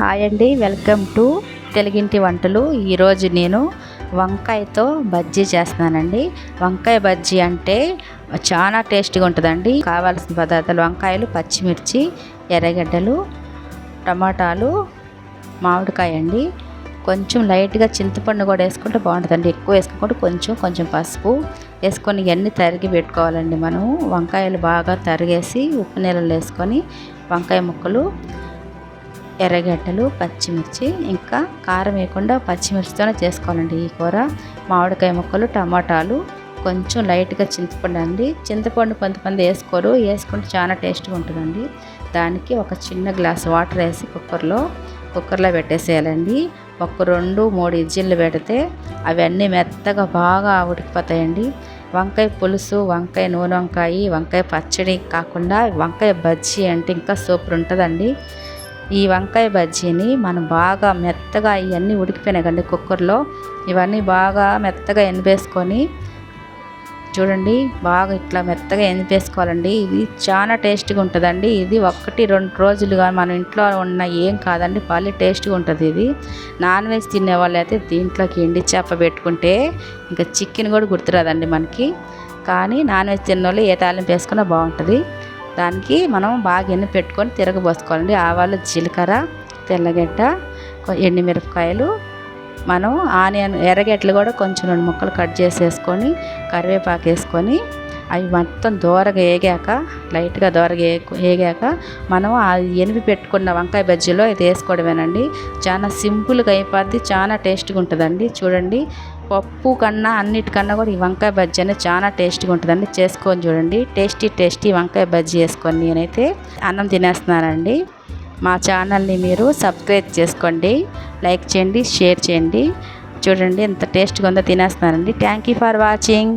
Hi అండి, welcome to తెలుగింటి వంటలు. ఈరోజు నేను వంకాయతో బజ్జీ చేస్తున్నానండి. వంకాయ బజ్జీ అంటే చాలా టేస్టీగా ఉంటుందండి. కావాల్సిన పదార్థాలు: వంకాయలు, పచ్చిమిర్చి, ఎర్రగడ్డలు, టమాటాలు, మామిడికాయ అండి. కొంచెం లైట్గా చింతపండు కూడా వేసుకుంటే బాగుంటుందండి. ఎక్కువ వేసుకోకుండా కొంచెం పసుపు వేసుకొని ఇవన్నీ తరిగి పెట్టుకోవాలండి. మనం వంకాయలు బాగా తరిగేసి ఉప్పు నీళ్ళలో వేసుకొని వంకాయ ముక్కలు, ఎర్రగడ్డలు, పచ్చిమిర్చి, ఇంకా కారం వేయకుండా పచ్చిమిర్చితోనే చేసుకోవాలండి ఈ కూర. మామిడికాయ ముక్కలు, టమాటాలు, కొంచెం లైట్గా చింతపండు అండి. చింతపండు కొంతమంది వేసుకోరు, వేసుకుంటే చాలా టేస్ట్గా ఉంటుందండి. దానికి ఒక చిన్న గ్లాస్ వాటర్ వేసి కుక్కర్లో పెట్టేసేయాలండి. ఒక 2-3 విజిల్లు పెడితే అవన్నీ మెత్తగా బాగా ఉడికిపోతాయండి. వంకాయ పులుసు, వంకాయ నూనె వంకాయ పచ్చడి కాకుండా వంకాయ బజ్జీ అంటే ఇంకా సూపర్ ఉంటుందండి. ఈ వంకాయ బజ్జీని మనం బాగా మెత్తగా ఇవన్నీ ఉడికిపోయినాయి కండి కుక్కర్లో. ఇవన్నీ బాగా మెత్తగా ఎనిపేసుకొని చూడండి, బాగా ఇట్లా మెత్తగా ఎనిపేసుకోవాలండి. ఇది చాలా టేస్ట్గా ఉంటుందండి. ఇది 1-2 రోజులుగా మన ఇంట్లో ఉన్న ఏం కాదండి, పల్లి టేస్ట్గా ఉంటుంది. ఇది నాన్ వెజ్ తినే వాళ్ళు అయితే దీంట్లోకి ఎండి చేప పెట్టుకుంటే ఇంకా చికెన్ కూడా గుర్తురాదండి మనకి. కానీ నాన్ వెజ్ తిన్న వాళ్ళు ఏ తాలింపు వేసుకున్నా బాగుంటుంది. దానికి మనం బాగా ఎన్ని పెట్టుకొని తిరగబోసుకోవాలండి. ఆవాలు, జీలకర్ర, తెల్లగడ్డ, ఎండుమిరపకాయలు, మనం ఆనియన్, ఎర్రగడ్డలు కూడా కొంచెం 2 ముక్కలు కట్ చేసేసుకొని కరివేపాకు వేసుకొని అవి మొత్తం దోరగా వేగాక, లైట్గా దోరగా వేగాక మనం ఆ ఎనిపి పెట్టుకున్న వంకాయ బజ్జీలో ఇది వేసుకోవడమేనండి. చాలా సింపుల్గా అయిపోద్ది, చాలా టేస్ట్గా ఉంటుందండి. చూడండి, పప్పు కన్నా అన్నిటికన్నా కూడా ఈ వంకాయ బజ్జీ అనేది చాలా టేస్ట్గా ఉంటుందండి. చేసుకొని చూడండి. టేస్టీ వంకాయ బజ్జీ వేసుకొని నేనైతే అన్నం తినేస్తున్నానండి. మా ఛానల్ని మీరు సబ్స్క్రైబ్ చేసుకోండి, లైక్ చేయండి, షేర్ చేయండి. చూడండి ఎంత టేస్ట్గా ఉందో తినేస్తున్నానండి. Thank you for watching.